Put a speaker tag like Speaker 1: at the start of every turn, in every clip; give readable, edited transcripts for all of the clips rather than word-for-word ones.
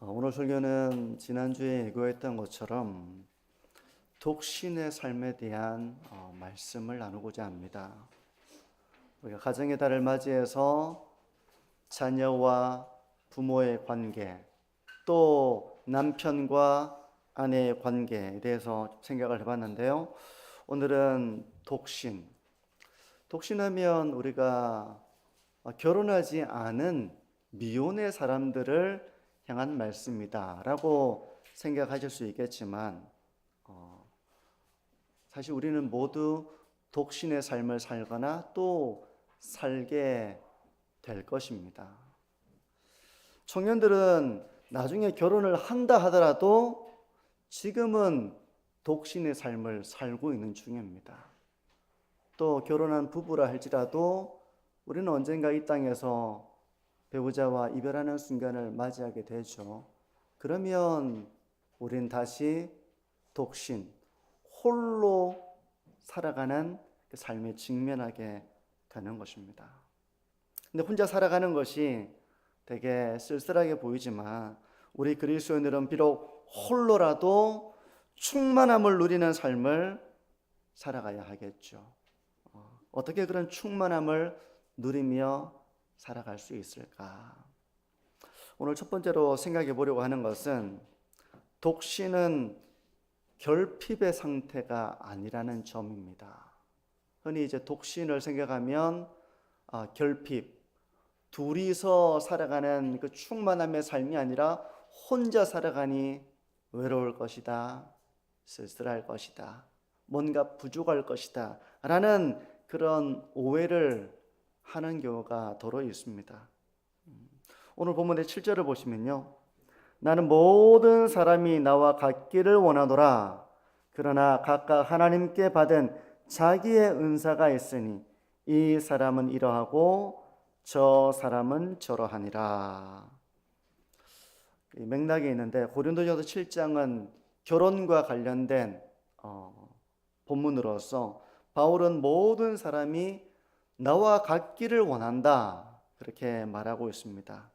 Speaker 1: 오늘 설교는 지난주에 예고했던 것처럼 독신의 삶에 대한 말씀을 나누고자 합니다. 우리가 가정의 달을 맞이해서 자녀와 부모의 관계, 또 남편과 아내의 관계에 대해서 생각을 해봤는데요. 오늘은 독신. 독신하면 우리가 결혼하지 않은 미혼의 사람들을 향한 말씀이다 라고 생각하실 수 있겠지만 사실 우리는 모두 독신의 삶을 살거나 또 살게 될 것입니다. 청년들은 나중에 결혼을 한다 하더라도 지금은 독신의 삶을 살고 있는 중입니다. 또 결혼한 부부라 할지라도 우리는 언젠가 이 땅에서 배우자와 이별하는 순간을 맞이하게 되죠. 그러면 우린 다시 독신, 홀로 살아가는 그 삶에 직면하게 되는 것입니다. 근데 혼자 살아가는 것이 되게 쓸쓸하게 보이지만 우리 그리스도인들은 비록 홀로라도 충만함을 누리는 삶을 살아가야 하겠죠. 어떻게 그런 충만함을 누리며 살아갈 수 있을까? 오늘 첫 번째로 생각해 보려고 하는 것은 독신은 결핍의 상태가 아니라는 점입니다. 흔히 이제 독신을 생각하면 결핍, 둘이서 살아가는 그 충만함의 삶이 아니라 혼자 살아가니 외로울 것이다, 쓸쓸할 것이다, 뭔가 부족할 것이다 라는 그런 오해를 하는 경우가 더러 있습니다. 오늘 본문의 7절을 보시면요. 나는 모든 사람이 나와 같기를 원하노라. 그러나 각각 하나님께 받은 자기의 은사가 있으니 이 사람은 이러하고 저 사람은 저러하니라. 이 맥락이 있는데 고린도전서 7장은 결혼과 관련된 본문으로서 바울은 모든 사람이 나와 같기를 원한다 그렇게 말하고 있습니다.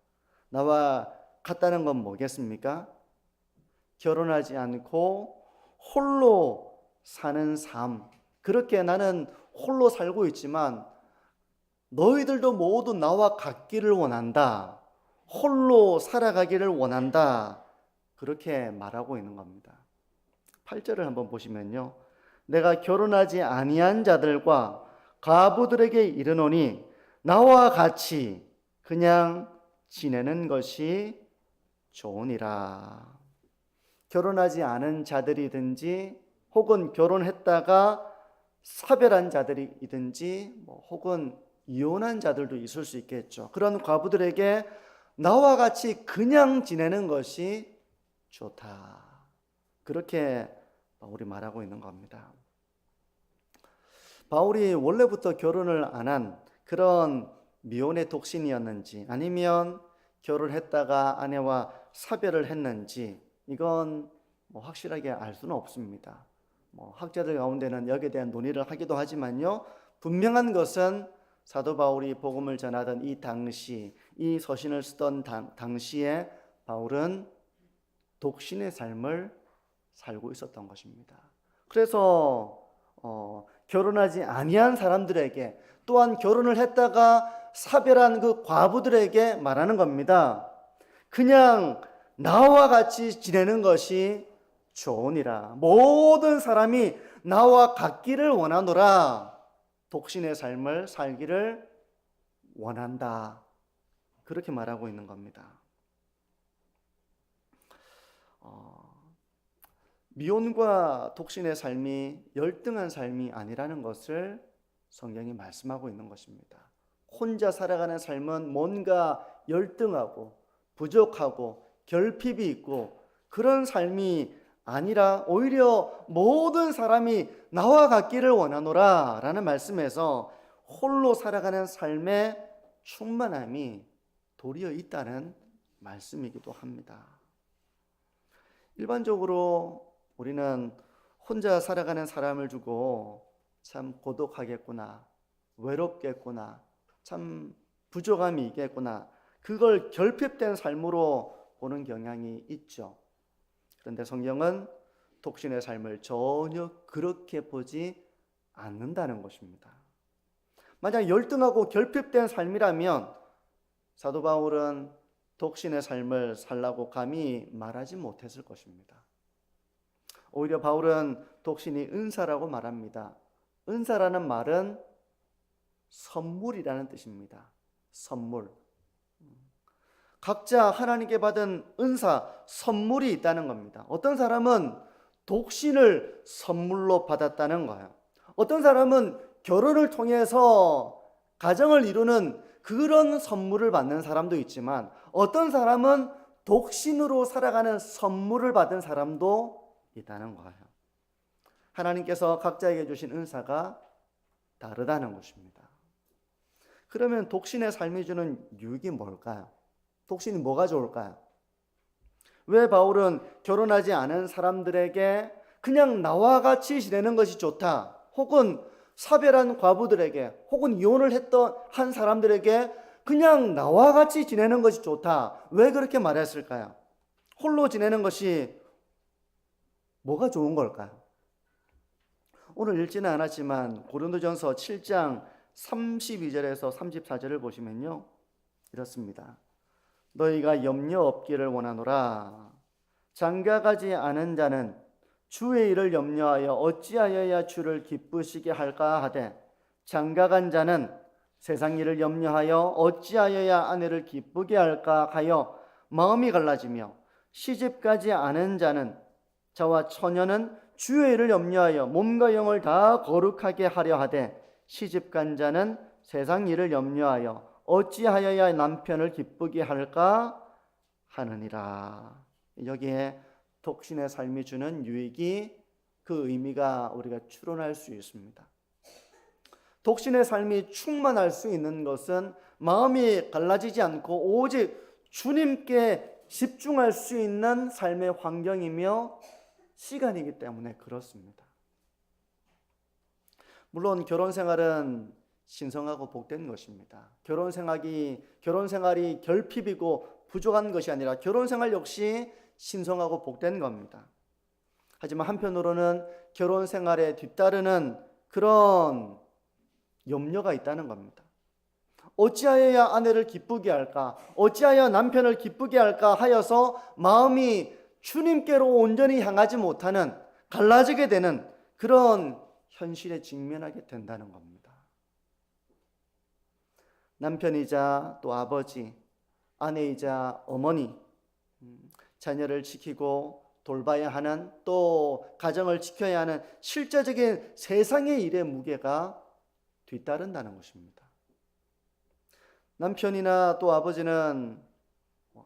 Speaker 1: 나와 같다는 건 뭐겠습니까? 결혼하지 않고 홀로 사는 삶. 그렇게 나는 홀로 살고 있지만 너희들도 모두 나와 같기를 원한다. 홀로 살아가기를 원한다. 그렇게 말하고 있는 겁니다. 8절을 한번 보시면요. 내가 결혼하지 아니한 자들과 과부들에게 이르노니 나와 같이 그냥 지내는 것이 좋으니라. 결혼하지 않은 자들이든지 혹은 결혼했다가 사별한 자들이든지 혹은 이혼한 자들도 있을 수 있겠죠. 그런 과부들에게 나와 같이 그냥 지내는 것이 좋다. 그렇게 바울이 말하고 있는 겁니다. 바울이 원래부터 결혼을 안 한 그런 미혼의 독신이었는지 아니면 결혼했다가 아내와 사별을 했는지 이건 확실하게 알 수는 없습니다. 학자들 가운데는 여기에 대한 논의를 하기도 하지만요. 분명한 것은 사도 바울이 복음을 전하던 이 당시, 이 서신을 쓰던 당시에 바울은 독신의 삶을 살고 있었던 것입니다. 그래서 결혼하지 아니한 사람들에게 또한 결혼을 했다가 사별한 그 과부들에게 말하는 겁니다. 그냥 나와 같이 지내는 것이 좋으니라. 모든 사람이 나와 같기를 원하노라. 독신의 삶을 살기를 원한다. 그렇게 말하고 있는 겁니다. 미혼과 독신의 삶이 열등한 삶이 아니라는 것을 성경이 말씀하고 있는 것입니다. 혼자 살아가는 삶은 뭔가 열등하고 부족하고 결핍이 있고 그런 삶이 아니라 오히려 모든 사람이 나와 같기를 원하노라 라는 말씀에서 홀로 살아가는 삶의 충만함이 도리어 있다는 말씀이기도 합니다. 일반적으로 우리는 혼자 살아가는 사람을 두고 참 고독하겠구나, 외롭겠구나, 참 부족함이 있겠구나, 그걸 결핍된 삶으로 보는 경향이 있죠. 그런데 성경은 독신의 삶을 전혀 그렇게 보지 않는다는 것입니다. 만약 열등하고 결핍된 삶이라면 사도 바울은 독신의 삶을 살라고 감히 말하지 못했을 것입니다. 오히려 바울은 독신이 은사라고 말합니다. 은사라는 말은 선물이라는 뜻입니다. 선물. 각자 하나님께 받은 은사, 선물이 있다는 겁니다. 어떤 사람은 독신을 선물로 받았다는 거예요. 어떤 사람은 결혼을 통해서 가정을 이루는 그런 선물을 받는 사람도 있지만 어떤 사람은 독신으로 살아가는 선물을 받은 사람도 있다는 거예요. 하나님께서 각자에게 주신 은사가 다르다는 것입니다. 그러면 독신의 삶이 주는 유익이 뭘까요? 독신이 뭐가 좋을까요? 왜 바울은 결혼하지 않은 사람들에게 그냥 나와 같이 지내는 것이 좋다, 혹은 사별한 과부들에게, 혹은 이혼을 한 사람들에게 그냥 나와 같이 지내는 것이 좋다, 왜 그렇게 말했을까요? 홀로 지내는 것이 뭐가 좋은 걸까요? 오늘 읽지는 않았지만 고린도전서 7장 32절에서 34절을 보시면요, 이렇습니다. 너희가 염려 없기를 원하노라. 장가가지 않은 자는 주의 일을 염려하여 어찌하여야 주를 기쁘시게 할까 하되, 장가간 자는 세상 일을 염려하여 어찌하여야 아내를 기쁘게 할까 하여 마음이 갈라지며, 시집가지 않은 자는 저와 처녀는 주의 일을 염려하여 몸과 영을 다 거룩하게 하려 하되, 시집간 자는 세상 일을 염려하여 어찌하여야 남편을 기쁘게 할까 하느니라. 여기에 독신의 삶이 주는 유익이, 그 의미가 우리가 추론할 수 있습니다. 독신의 삶이 충만할 수 있는 것은 마음이 갈라지지 않고 오직 주님께 집중할 수 있는 삶의 환경이며 시간이기 때문에 그렇습니다. 물론 결혼 생활은 신성하고 복된 것입니다. 결혼 생활이 결핍이고 부족한 것이 아니라 결혼 생활 역시 신성하고 복된 겁니다. 하지만 한편으로는 결혼 생활에 뒤따르는 그런 염려가 있다는 겁니다. 어찌하여야 아내를 기쁘게 할까, 어찌하여 남편을 기쁘게 할까 하여서 마음이 주님께로 온전히 향하지 못하는, 갈라지게 되는 그런 현실에 직면하게 된다는 겁니다. 남편이자 또 아버지, 아내이자 어머니, 자녀를 지키고 돌봐야 하는, 또 가정을 지켜야 하는 실제적인 세상의 일의 무게가 뒤따른다는 것입니다. 남편이나 또 아버지는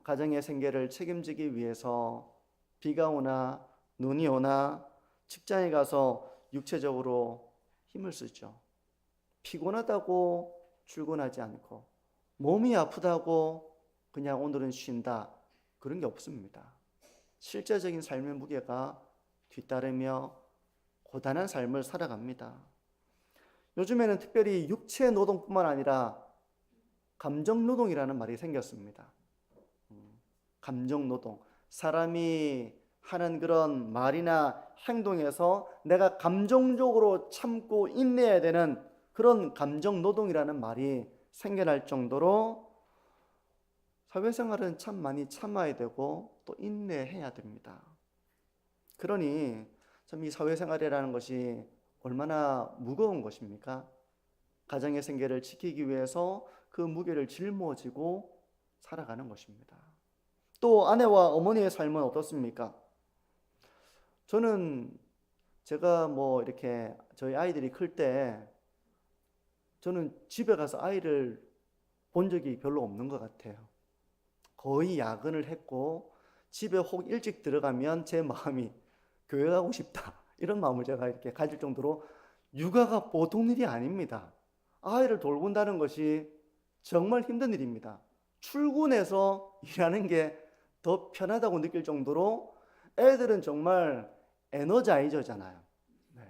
Speaker 1: 가정의 생계를 책임지기 위해서 비가 오나 눈이 오나 직장에 가서 육체적으로 힘을 쓰죠. 피곤하다고 출근하지 않고, 몸이 아프다고 그냥 오늘은 쉰다, 그런 게 없습니다. 실제적인 삶의 무게가 뒤따르며 고단한 삶을 살아갑니다. 요즘에는 특별히 육체 노동뿐만 아니라 감정 노동이라는 말이 생겼습니다. 감정 노동, 사람이 하는 그런 말이나 행동에서 내가 감정적으로 참고 인내해야 되는 그런 감정 노동이라는 말이 생겨날 정도로 사회생활은 참 많이 참아야 되고 또 인내해야 됩니다. 그러니 참 이 사회생활이라는 것이 얼마나 무거운 것입니까? 가정의 생계를 지키기 위해서 그 무게를 짊어지고 살아가는 것입니다. 또 아내와 어머니의 삶은 어떻습니까? 저는 제가 이렇게 저희 아이들이 클 때 저는 집에 가서 아이를 본 적이 별로 없는 것 같아요. 거의 야근을 했고 집에 혹 일찍 들어가면 제 마음이 교회 가고 싶다, 이런 마음을 제가 이렇게 가질 정도로 육아가 보통 일이 아닙니다. 아이를 돌본다는 것이 정말 힘든 일입니다. 출근해서 일하는 게 더 편하다고 느낄 정도로 애들은 정말 에너자이저잖아요.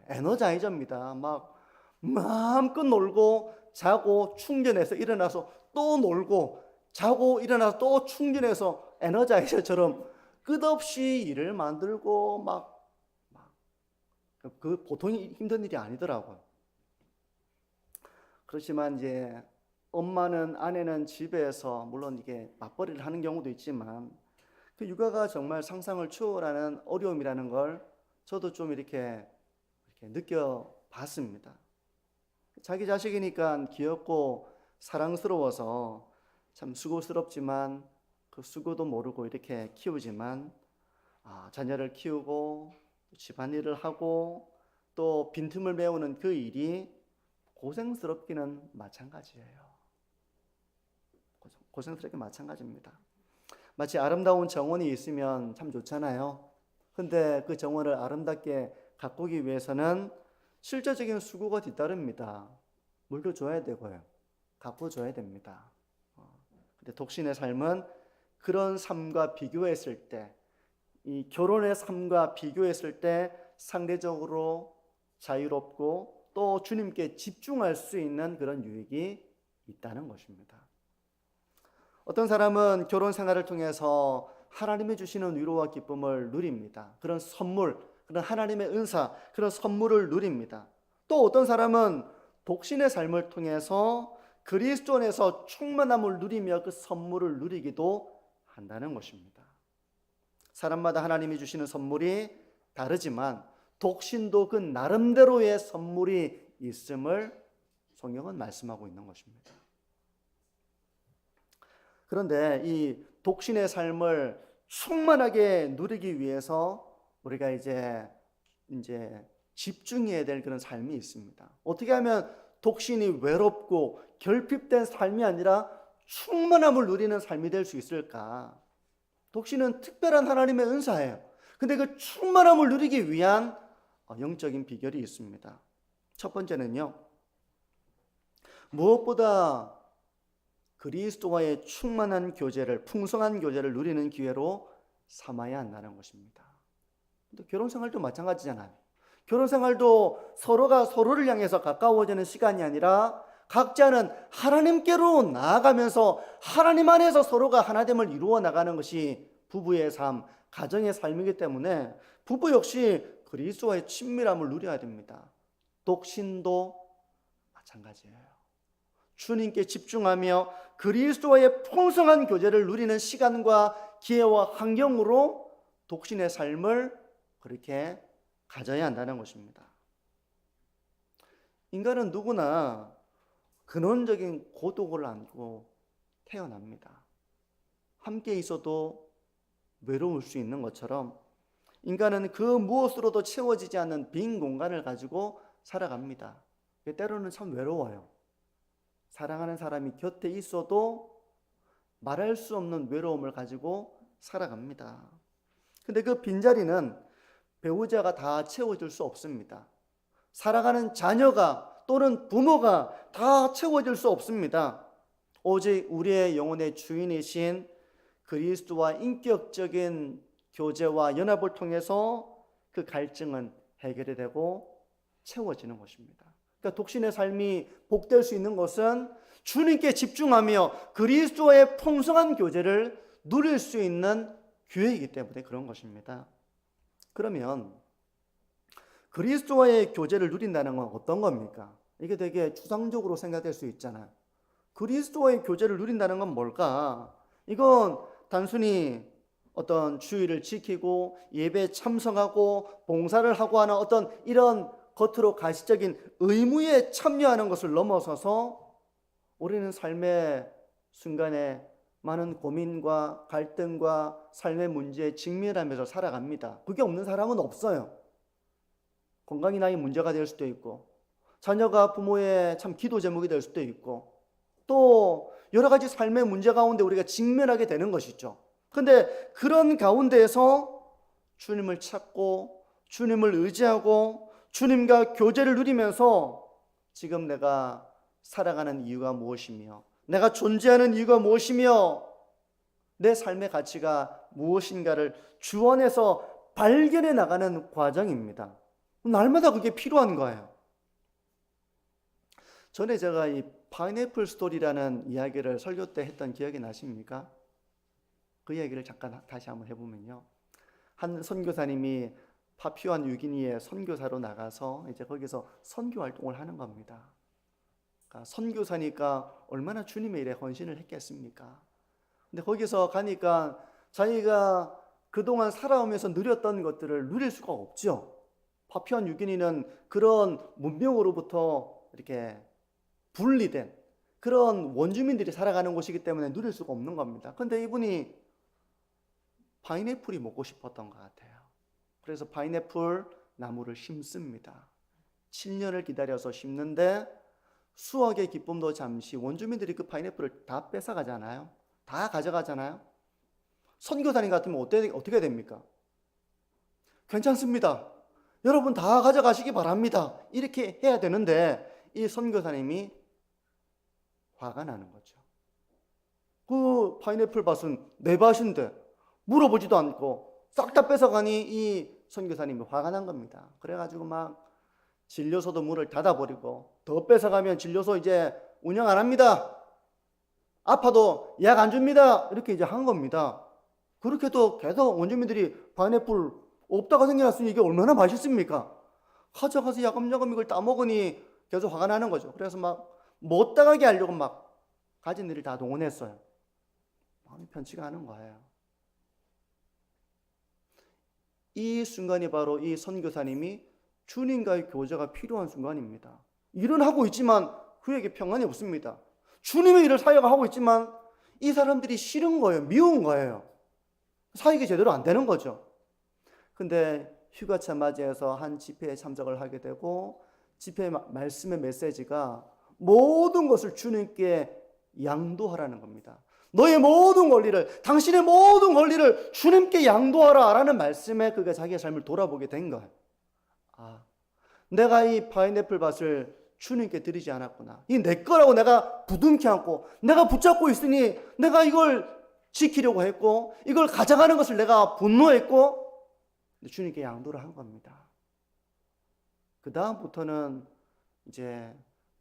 Speaker 1: 에너자이저입니다. 막 마음껏 놀고 자고 충전해서 일어나서 또 놀고 자고 일어나서 또 충전해서 에너자이저처럼 끝없이 일을 만들고 그 보통 힘든 일이 아니더라고요. 그렇지만 이제 엄마는, 아내는 집에서 물론 이게 맞벌이를 하는 경우도 있지만 그 육아가 정말 상상을 초월하는 어려움이라는 걸 저도 좀 이렇게 느껴봤습니다. 자기 자식이니까 귀엽고 사랑스러워서 참 수고스럽지만 그 수고도 모르고 이렇게 키우지만 자녀를 키우고 집안일을 하고 또 빈틈을 메우는 그 일이 고생스럽기는 마찬가지예요. 고생스럽게 마찬가지입니다. 마치 아름다운 정원이 있으면 참 좋잖아요. 근데 그 정원을 아름답게 가꾸기 위해서는 실제적인 수고가 뒤따릅니다. 물도 줘야 되고요. 가꿔줘야 됩니다. 근데 독신의 삶은 그런 삶과 비교했을 때, 이 결혼의 삶과 비교했을 때 상대적으로 자유롭고 또 주님께 집중할 수 있는 그런 유익이 있다는 것입니다. 어떤 사람은 결혼 생활을 통해서 하나님이 주시는 위로와 기쁨을 누립니다. 그런 선물, 그런 하나님의 은사, 그런 선물을 누립니다. 또 어떤 사람은 독신의 삶을 통해서 그리스도 안에서 충만함을 누리며 그 선물을 누리기도 한다는 것입니다. 사람마다 하나님이 주시는 선물이 다르지만 독신도 그 나름대로의 선물이 있음을 성경은 말씀하고 있는 것입니다. 그런데 이 독신의 삶을 충만하게 누리기 위해서 우리가 이제 집중해야 될 그런 삶이 있습니다. 어떻게 하면 독신이 외롭고 결핍된 삶이 아니라 충만함을 누리는 삶이 될 수 있을까? 독신은 특별한 하나님의 은사예요. 근데 그 충만함을 누리기 위한 영적인 비결이 있습니다. 첫 번째는요, 무엇보다 그리스도와의 충만한 교제를, 풍성한 교제를 누리는 기회로 삼아야 한다는 것입니다. 결혼 생활도 마찬가지잖아요. 결혼 생활도 서로가 서로를 향해서 가까워지는 시간이 아니라 각자는 하나님께로 나아가면서 하나님 안에서 서로가 하나됨을 이루어 나가는 것이 부부의 삶, 가정의 삶이기 때문에 부부 역시 그리스도와의 친밀함을 누려야 됩니다. 독신도 마찬가지예요. 주님께 집중하며 그리스도와의 풍성한 교제를 누리는 시간과 기회와 환경으로 독신의 삶을 그렇게 가져야 한다는 것입니다. 인간은 누구나 근원적인 고독을 안고 태어납니다. 함께 있어도 외로울 수 있는 것처럼 인간은 그 무엇으로도 채워지지 않는 빈 공간을 가지고 살아갑니다. 때로는 참 외로워요. 사랑하는 사람이 곁에 있어도 말할 수 없는 외로움을 가지고 살아갑니다. 근데 그 빈자리는 배우자가 다 채워줄 수 없습니다. 살아가는 자녀가 또는 부모가 다 채워줄 수 없습니다. 오직 우리의 영혼의 주인이신 그리스도와 인격적인 교제와 연합을 통해서 그 갈증은 해결이 되고 채워지는 것입니다. 그러니까 독신의 삶이 복될 수 있는 것은 주님께 집중하며 그리스도와의 풍성한 교제를 누릴 수 있는 기회이기 때문에 그런 것입니다. 그러면 그리스도와의 교제를 누린다는 건 어떤 겁니까? 이게 되게 추상적으로 생각될 수 있잖아요. 그리스도와의 교제를 누린다는 건 뭘까? 이건 단순히 어떤 주의를 지키고 예배에 참석하고 봉사를 하고 하는 어떤 이런 겉으로 가시적인 의무에 참여하는 것을 넘어서서 우리는 삶의 순간에 많은 고민과 갈등과 삶의 문제에 직면하면서 살아갑니다. 그게 없는 사람은 없어요. 건강이 나의 문제가 될 수도 있고 자녀가 부모의 참 기도 제목이 될 수도 있고 또 여러 가지 삶의 문제 가운데 우리가 직면하게 되는 것이죠. 그런데 그런 가운데에서 주님을 찾고 주님을 의지하고 주님과 교제를 누리면서 지금 내가 살아가는 이유가 무엇이며 내가 존재하는 이유가 무엇이며 내 삶의 가치가 무엇인가를 주 안에서 발견해 나가는 과정입니다. 날마다 그게 필요한 거예요. 전에 제가 이 파인애플 스토리라는 이야기를 설교 때 했던 기억이 나십니까? 그 이야기를 잠깐 다시 한번 해보면요. 한 선교사님이 파푸아 뉴기니에 선교사로 나가서 이제 거기서 선교 활동을 하는 겁니다. 그러니까 선교사니까 얼마나 주님의 일에 헌신을 했겠습니까? 근데 거기서 가니까 자기가 그동안 살아오면서 누렸던 것들을 누릴 수가 없죠. 파푸아 뉴기니는 그런 문명으로부터 이렇게 분리된 그런 원주민들이 살아가는 곳이기 때문에 누릴 수가 없는 겁니다. 근데 이분이 파인애플이 먹고 싶었던 것 같아요. 그래서 파인애플 나무를 심습니다. 7년을 기다려서 심는데 수확의 기쁨도 잠시, 원주민들이 그 파인애플을 다 뺏어가잖아요. 다 가져가잖아요. 선교사님 같으면 어떻게 됩니까? 괜찮습니다. 여러분 다 가져가시기 바랍니다. 이렇게 해야 되는데 이 선교사님이 화가 나는 거죠. 그 파인애플 밭은 내 밭인데 물어보지도 않고 싹 다 뺏어가니 이 선교사님이 화가 난 겁니다. 그래가지고 막 진료소도 문을 닫아버리고 더 뺏어가면 진료소 이제 운영 안 합니다. 아파도 약 안 줍니다. 이렇게 이제 한 겁니다. 그렇게도 계속 원주민들이 파인애플 없다가 생겨났으니 이게 얼마나 맛있습니까? 가져가서 야금야금 이걸 따먹으니 계속 화가 나는 거죠. 그래서 막 못 따가게 하려고 막 가진 일을 다 동원했어요. 마음이 편치가 않은 거예요. 이 순간이 바로 이 선교사님이 주님과의 교제가 필요한 순간입니다. 일은 하고 있지만 그에게 평안이 없습니다. 주님의 일을 사역을 하고 있지만 이 사람들이 싫은 거예요. 미운 거예요. 사역이 제대로 안 되는 거죠. 근데 휴가차 맞이해서 한 집회에 참석을 하게 되고 집회 말씀의 메시지가 모든 것을 주님께 양도하라는 겁니다. 너의 모든 권리를, 당신의 모든 권리를 주님께 양도하라 라는 말씀에 그가 자기의 삶을 돌아보게 된 거예요. 아, 내가 이 파인애플 밭을 주님께 드리지 않았구나. 이 내 거라고 내가 부둥켜 안고 내가 붙잡고 있으니 내가 이걸 지키려고 했고 이걸 가져가는 것을 내가 분노했고 주님께 양도를 한 겁니다. 그 다음부터는 이제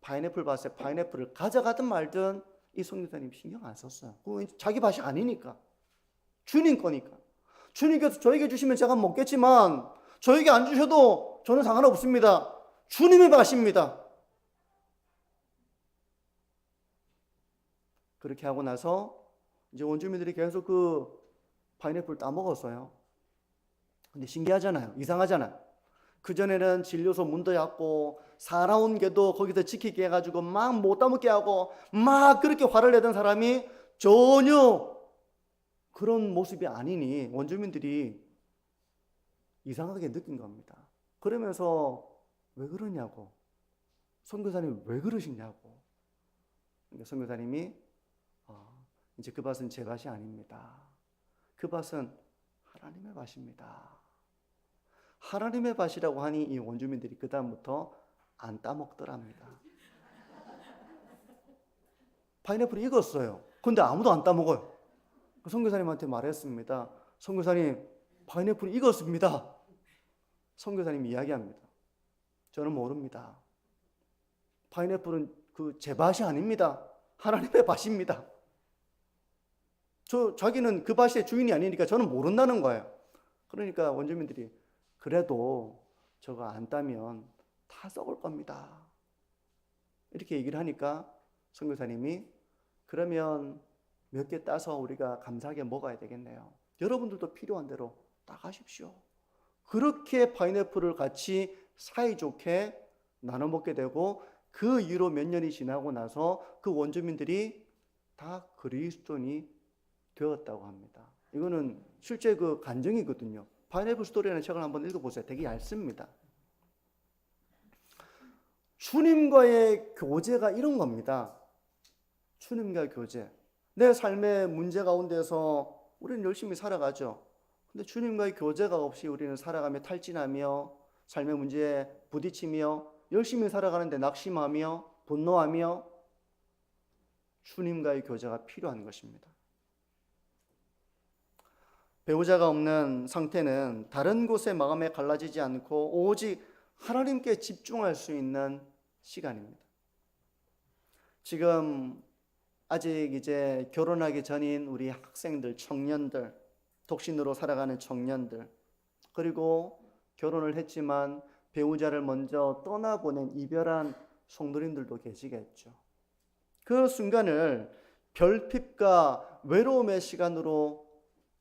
Speaker 1: 파인애플 밭에 파인애플을 가져가든 말든 이 선교사님 신경 안 썼어요. 자기 밭이 아니니까. 주님 거니까. 주님께서 저에게 주시면 제가 먹겠지만 저에게 안 주셔도 저는 상관없습니다. 주님의 밭입니다. 그렇게 하고 나서 이제 원주민들이 계속 그 파인애플 따먹었어요. 근데 신기하잖아요. 이상하잖아요. 그전에는 진료소 문도 닫고 살아온 개도 거기서 지키게 해가지고 막 못 따먹게 하고 막 그렇게 화를 내던 사람이 전혀 그런 모습이 아니니 원주민들이 이상하게 느낀 겁니다. 그러면서 왜 그러냐고, 선교사님 왜 그러시냐고. 선교사님이 이제 그 밭은 제 밭이 아닙니다. 그 밭은 하나님의 밭입니다. 하나님의 밭이라고 하니 이 원주민들이 그 다음부터 안 따먹더랍니다. 파인애플이 익었어요. 근데 아무도 안 따먹어요. 그 선교사님한테 말했습니다. 선교사님, 파인애플이 익었습니다. 선교사님이 이야기합니다. 저는 모릅니다. 파인애플은 제 밭이 아닙니다. 하나님의 밭입니다. 자기는 그 밭의 주인이 아니니까 저는 모른다는 거예요. 그러니까 원주민들이 그래도 저거 안 따면 다 썩을 겁니다. 이렇게 얘기를 하니까 선교사님이 그러면 몇 개 따서 우리가 감사하게 먹어야 되겠네요. 여러분들도 필요한 대로 따가십시오. 그렇게 파인애플을 같이 사이좋게 나눠 먹게 되고 그 이후로 몇 년이 지나고 나서 그 원주민들이 다 그리스도인이 되었다고 합니다. 이거는 실제 그 간증이거든요. 파인애플 스토리라는 책을 한번 읽어보세요. 되게 얇습니다. 주님과의 교제가 이런 겁니다. 주님과의 교제. 내 삶의 문제 가운데서 우리는 열심히 살아가죠. 근데 주님과의 교제가 없이 우리는 살아가며 탈진하며 삶의 문제에 부딪히며 열심히 살아가는데 낙심하며 분노하며 주님과의 교제가 필요한 것입니다. 배우자가 없는 상태는 다른 곳에 마음에 갈라지지 않고 오직 하나님께 집중할 수 있는 시간입니다. 지금 아직 이제 결혼하기 전인 우리 학생들, 청년들, 독신으로 살아가는 청년들, 그리고 결혼을 했지만 배우자를 먼저 떠나보낸 이별한 성도님들도 계시겠죠. 그 순간을 결핍과 외로움의 시간으로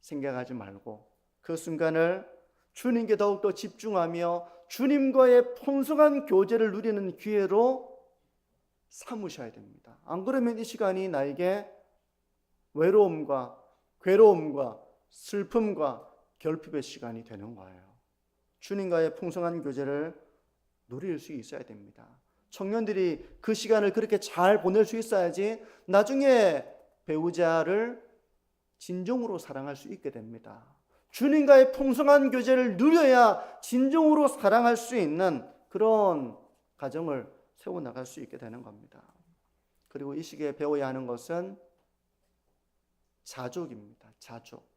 Speaker 1: 생각하지 말고 그 순간을 주님께 더욱더 집중하며 주님과의 풍성한 교제를 누리는 기회로 삼으셔야 됩니다. 안 그러면 이 시간이 나에게 외로움과 괴로움과 슬픔과 결핍의 시간이 되는 거예요. 주님과의 풍성한 교제를 누릴 수 있어야 됩니다. 청년들이 그 시간을 그렇게 잘 보낼 수 있어야지 나중에 배우자를 진정으로 사랑할 수 있게 됩니다. 주님과의 풍성한 교제를 누려야 진정으로 사랑할 수 있는 그런 가정을 세워나갈 수 있게 되는 겁니다. 그리고 이 시기에 배워야 하는 것은 자족입니다. 자족.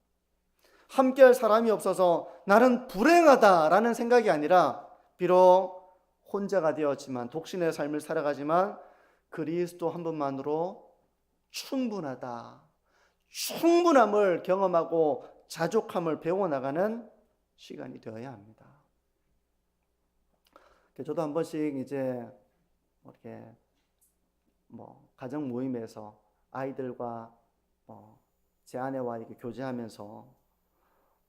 Speaker 1: 함께할 사람이 없어서 나는 불행하다라는 생각이 아니라 비록 혼자가 되었지만 독신의 삶을 살아가지만 그리스도 한 분만으로 충분하다. 충분함을 경험하고 자족함을 배워나가는 시간이 되어야 합니다. 저도 한 번씩 이제 이렇게 가정 모임에서 아이들과 제 아내와 이렇게 교제하면서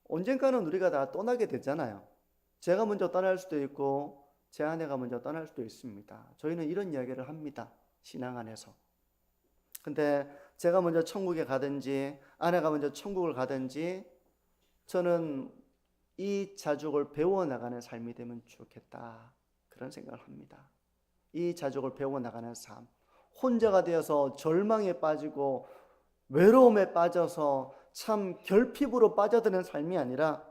Speaker 1: 언젠가는 우리가 다 떠나게 되잖아요. 제가 먼저 떠날 수도 있고 제 아내가 먼저 떠날 수도 있습니다. 저희는 이런 이야기를 합니다. 신앙 안에서. 근데 제가 먼저 천국에 가든지 아내가 먼저 천국을 가든지 저는 이 자족을 배워나가는 삶이 되면 좋겠다. 그런 생각을 합니다. 이 자족을 배워나가는 삶. 혼자가 되어서 절망에 빠지고 외로움에 빠져서 참 결핍으로 빠져드는 삶이 아니라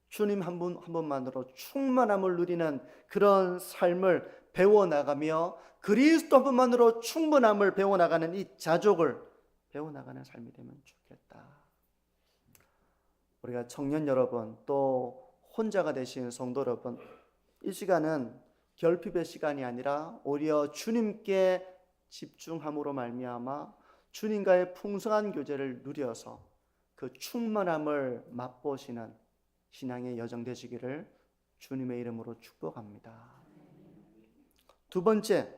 Speaker 1: 주님 한 분만으로 충만함을 누리는 그런 삶을 배워나가며 그리스도 한 분만으로 충분함을 배워나가는 이 자족을 배워나가는 삶이 되면 좋겠다. 우리가 청년 여러분 또 혼자가 되신 성도 여러분, 이 시간은 결핍의 시간이 아니라 오히려 주님께 집중함으로 말미암아 주님과의 풍성한 교제를 누려서 그 충만함을 맛보시는 신앙의 여정 되시기를 주님의 이름으로 축복합니다. 두 번째,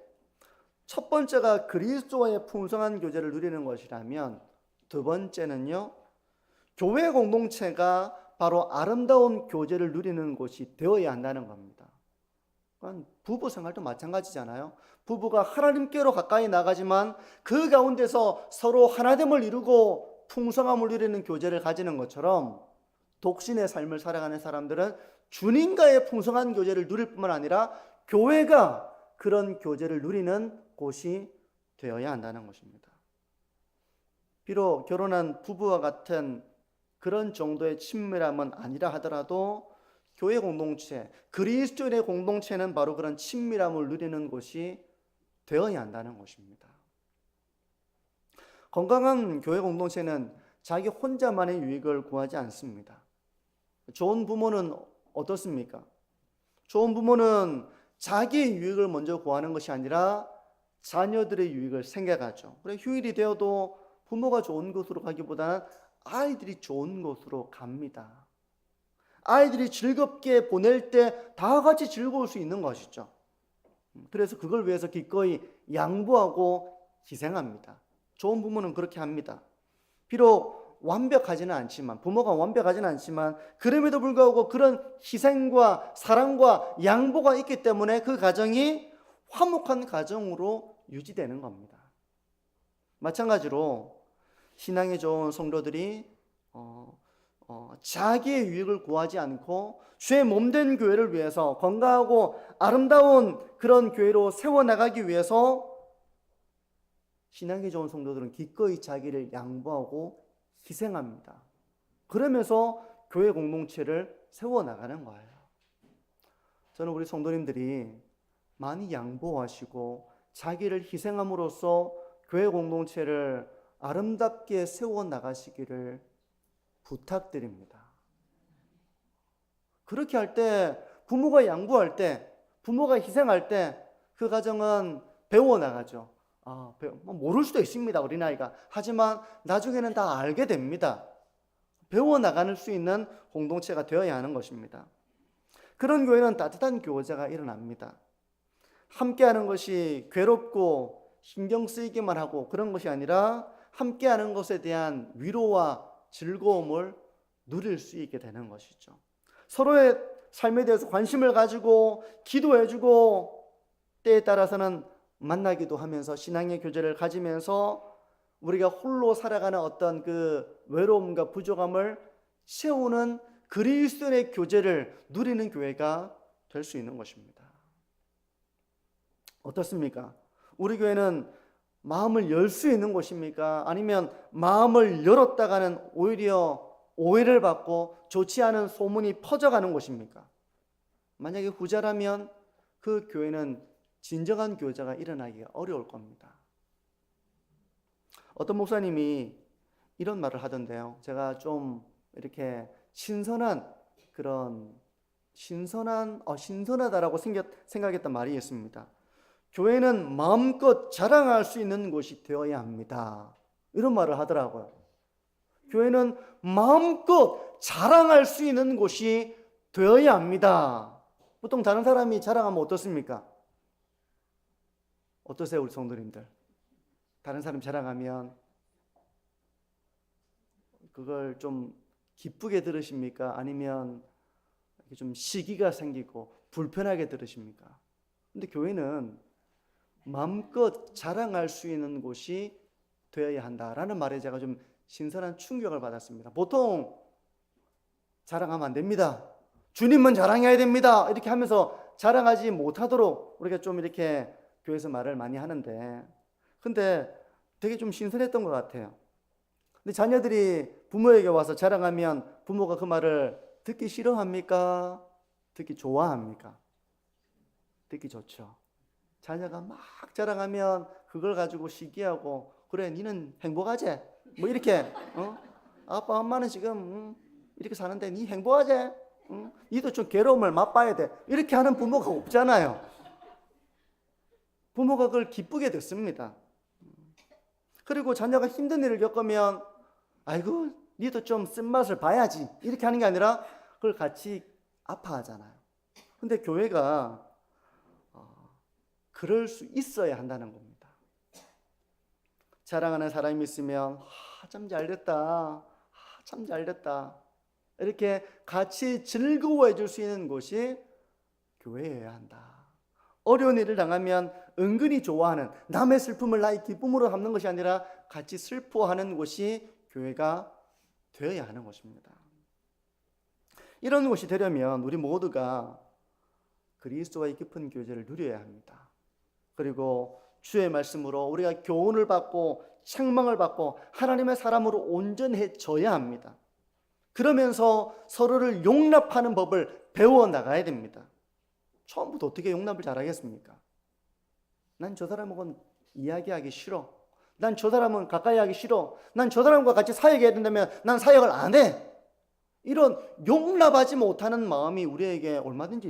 Speaker 1: 첫 번째가 그리스도와의 풍성한 교제를 누리는 것이라면 두 번째는요, 교회 공동체가 바로 아름다운 교제를 누리는 곳이 되어야 한다는 겁니다. 부부 생활도 마찬가지잖아요. 부부가 하나님께로 가까이 나가지만 그 가운데서 서로 하나됨을 이루고 풍성함을 누리는 교제를 가지는 것처럼 독신의 삶을 살아가는 사람들은 주님과의 풍성한 교제를 누릴 뿐만 아니라 교회가 그런 교제를 누리는 곳이 되어야 한다는 것입니다. 비록 결혼한 부부와 같은 그런 정도의 친밀함은 아니라 하더라도 교회 공동체, 그리스도인의 공동체는 바로 그런 친밀함을 누리는 곳이 되어야 한다는 것입니다. 건강한 교회 공동체는 자기 혼자만의 유익을 구하지 않습니다. 좋은 부모는 어떻습니까? 좋은 부모는 자기의 유익을 먼저 구하는 것이 아니라 자녀들의 유익을 생각하죠. 그래, 휴일이 되어도 부모가 좋은 곳으로 가기보다는 아이들이 좋은 곳으로 갑니다. 아이들이 즐겁게 보낼 때 다 같이 즐거울 수 있는 것이죠. 그래서 그걸 위해서 기꺼이 양보하고 희생합니다. 좋은 부모는 그렇게 합니다. 비록 완벽하지는 않지만, 부모가 완벽하지는 않지만 그럼에도 불구하고 그런 희생과 사랑과 양보가 있기 때문에 그 가정이 화목한 가정으로 유지되는 겁니다. 마찬가지로 신앙이 좋은 성도들이 자기의 유익을 구하지 않고 주의 몸된 교회를 위해서 건강하고 아름다운 그런 교회로 세워나가기 위해서 신앙이 좋은 성도들은 기꺼이 자기를 양보하고 희생합니다. 그러면서 교회 공동체를 세워나가는 거예요. 저는 우리 성도님들이 많이 양보하시고 자기를 희생함으로써 교회 공동체를 아름답게 세워나가시기를 부탁드립니다. 그렇게 할 때, 부모가 양보할 때, 부모가 희생할 때 그 가정은 배워나가죠. 뭐 모를 수도 있습니다, 어린아이가. 하지만 나중에는 다 알게 됩니다. 배워나가는 수 있는 공동체가 되어야 하는 것입니다. 그런 교회는 따뜻한 교제가 일어납니다. 함께하는 것이 괴롭고 신경 쓰이기만 하고 그런 것이 아니라 함께하는 것에 대한 위로와 즐거움을 누릴 수 있게 되는 것이죠. 서로의 삶에 대해서 관심을 가지고 기도해주고 때에 따라서는 만나기도 하면서 신앙의 교제를 가지면서 우리가 홀로 살아가는 어떤 그 외로움과 부족함을 채우는 그리스도인의 교제를 누리는 교회가 될 수 있는 것입니다. 어떻습니까? 우리 교회는 마음을 열 수 있는 곳입니까? 아니면 마음을 열었다가는 오히려 오해를 받고 좋지 않은 소문이 퍼져가는 곳입니까? 만약에 후자라면 그 교회는 진정한 교제가 일어나기가 어려울 겁니다. 어떤 목사님이 이런 말을 하던데요. 제가 좀 이렇게 신선하다라고 생각했던 말이 있습니다. 교회는 마음껏 자랑할 수 있는 곳이 되어야 합니다. 이런 말을 하더라고요. 교회는 마음껏 자랑할 수 있는 곳이 되어야 합니다. 보통 다른 사람이 자랑하면 어떻습니까? 어떠세요, 우리 성도님들? 다른 사람 자랑하면 그걸 좀 기쁘게 들으십니까? 아니면 좀 시기가 생기고 불편하게 들으십니까? 근데 교회는 마음껏 자랑할 수 있는 곳이 되어야 한다라는 말에 제가 좀 신선한 충격을 받았습니다. 보통 자랑하면 안 됩니다. 주님은 자랑해야 됩니다. 이렇게 하면서 자랑하지 못하도록 우리가 좀 이렇게 교회에서 말을 많이 하는데, 근데 되게 좀 신선했던 것 같아요. 근데 자녀들이 부모에게 와서 자랑하면 부모가 그 말을 듣기 싫어합니까? 듣기 좋아합니까? 듣기 좋죠. 자녀가 막 자랑하면 그걸 가지고 시기하고, 그래 니는 행복하지? 뭐 이렇게 아빠 엄마는 지금 이렇게 사는데 니 행복하지? 니도 좀 괴로움을 맛봐야 돼. 이렇게 하는 부모가 없잖아요. 부모가 그걸 기쁘게 듣습니다. 그리고 자녀가 힘든 일을 겪으면 아이고 니도 좀 쓴맛을 봐야지 이렇게 하는 게 아니라 그걸 같이 아파하잖아요. 근데 교회가 그럴 수 있어야 한다는 겁니다. 자랑하는 사람이 있으면 참 잘됐다, 참 잘됐다 이렇게 같이 즐거워해 줄 수 있는 곳이 교회여야 한다. 어려운 일을 당하면 은근히 좋아하는, 남의 슬픔을 나의 기쁨으로 담는 것이 아니라 같이 슬퍼하는 곳이 교회가 되어야 하는 것입니다. 이런 곳이 되려면 우리 모두가 그리스도와의 깊은 교제를 누려야 합니다. 그리고 주의 말씀으로 우리가 교훈을 받고 책망을 받고 하나님의 사람으로 온전해져야 합니다. 그러면서 서로를 용납하는 법을 배워나가야 됩니다. 처음부터 어떻게 용납을 잘하겠습니까? 난 저 사람하고는 이야기하기 싫어. 난 저 사람은 가까이 하기 싫어. 난 저 사람과 같이 사역해야 된다면 난 사역을 안 해. 이런 용납하지 못하는 마음이 우리에게 얼마든지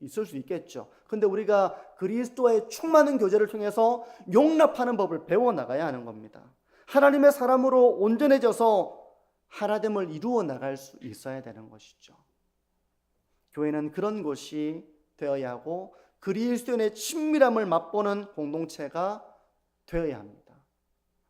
Speaker 1: 있을 수 있겠죠. 근데 우리가 그리스도의 충만한 교제를 통해서 용납하는 법을 배워나가야 하는 겁니다. 하나님의 사람으로 온전해져서 하나됨을 이루어 나갈 수 있어야 되는 것이죠. 교회는 그런 곳이 되어야 하고 그리스도인의 친밀함을 맛보는 공동체가 되어야 합니다.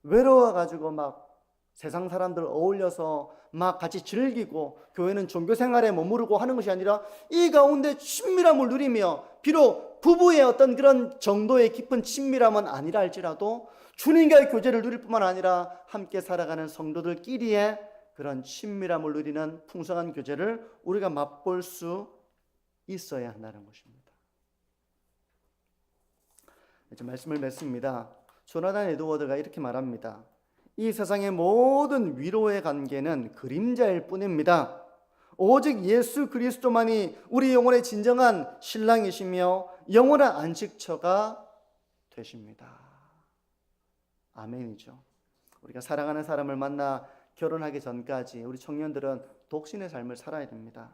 Speaker 1: 외로워가지고 막 세상 사람들 어울려서 막 같이 즐기고 교회는 종교 생활에 머무르고 하는 것이 아니라 이 가운데 친밀함을 누리며, 비록 부부의 어떤 그런 정도의 깊은 친밀함은 아니라 할지라도 주님과의 교제를 누릴 뿐만 아니라 함께 살아가는 성도들끼리의 그런 친밀함을 누리는 풍성한 교제를 우리가 맛볼 수 있어야 한다는 것입니다. 이제 말씀을 맺습니다. 조나단 에드워드가 이렇게 말합니다. 이 세상의 모든 위로의 관계는 그림자일 뿐입니다. 오직 예수 그리스도만이 우리 영혼의 진정한 신랑이시며 영원한 안식처가 되십니다. 아멘이죠. 우리가 사랑하는 사람을 만나 결혼하기 전까지 우리 청년들은 독신의 삶을 살아야 됩니다.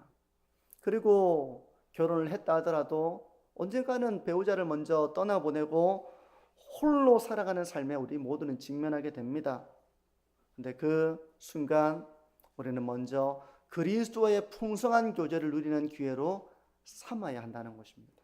Speaker 1: 그리고 결혼을 했다 하더라도 언젠가는 배우자를 먼저 떠나보내고 홀로 살아가는 삶에 우리 모두는 직면하게 됩니다. 근데 그 순간 우리는 먼저 그리스도의 풍성한 교제를 누리는 기회로 삼아야 한다는 것입니다.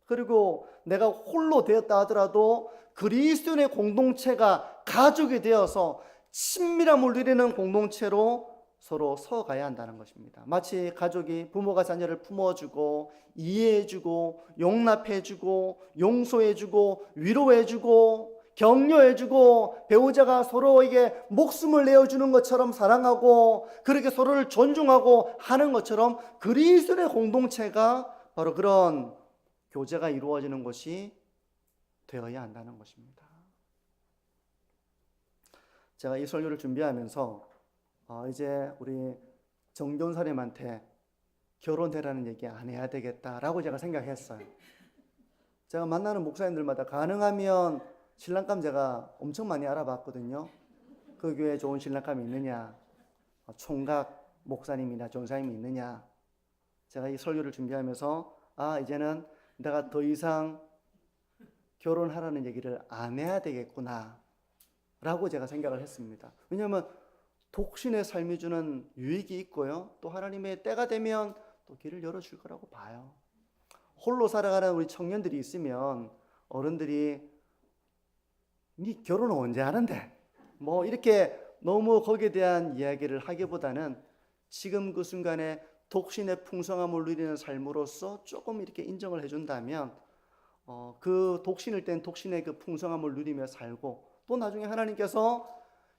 Speaker 1: 그리고 내가 홀로 되었다 하더라도 그리스도인의 공동체가 가족이 되어서 친밀함을 누리는 공동체로 서로 서가야 한다는 것입니다. 마치 가족이 부모가 자녀를 품어주고 이해해주고 용납해주고 용서해주고 위로해주고 격려해주고 배우자가 서로에게 목숨을 내어주는 것처럼 사랑하고 그렇게 서로를 존중하고 하는 것처럼 그리스도의 공동체가 바로 그런 교제가 이루어지는 것이 되어야 한다는 것입니다. 제가 이 설교를 준비하면서 이제 우리 정교사님한테 결혼되라는 얘기 안 해야 되겠다라고 제가 생각했어요. 제가 만나는 목사님들마다 가능하면 신랑감 제가 엄청 많이 알아봤거든요. 그 교회에 좋은 신랑감이 있느냐, 총각 목사님이나 전사님이 있느냐. 제가 이 설교를 준비하면서 이제는 내가 더 이상 결혼하라는 얘기를 안 해야 되겠구나 라고 제가 생각을 했습니다. 왜냐하면 독신의 삶이 주는 유익이 있고요, 또 하나님의 때가 되면 또 길을 열어줄 거라고 봐요. 홀로 살아가는 우리 청년들이 있으면 어른들이 니 결혼은 언제 하는데? 뭐 이렇게 너무 거기에 대한 이야기를 하기보다는 지금 그 순간에 독신의 풍성함을 누리는 삶으로서 조금 이렇게 인정을 해준다면 그 독신일 땐 독신의 그 풍성함을 누리며 살고 또 나중에 하나님께서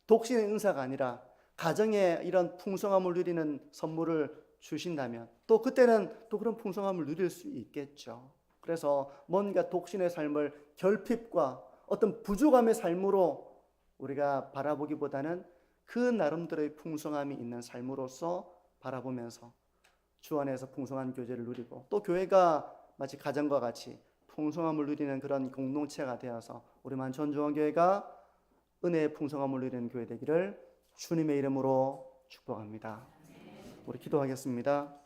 Speaker 1: 독신의 은사가 아니라 가정에 이런 풍성함을 누리는 선물을 주신다면 또 그때는 또 그런 풍성함을 누릴 수 있겠죠. 그래서 뭔가 독신의 삶을 결핍과 어떤 부족함의 삶으로 우리가 바라보기보다는 그 나름대로의 풍성함이 있는 삶으로서 바라보면서 주 안에서 풍성한 교제를 누리고 또 교회가 마치 가정과 같이 풍성함을 누리는 그런 공동체가 되어서 우리 만천중앙교회가 은혜의 풍성함을 누리는 교회 되기를 주님의 이름으로 축복합니다. 우리 기도하겠습니다.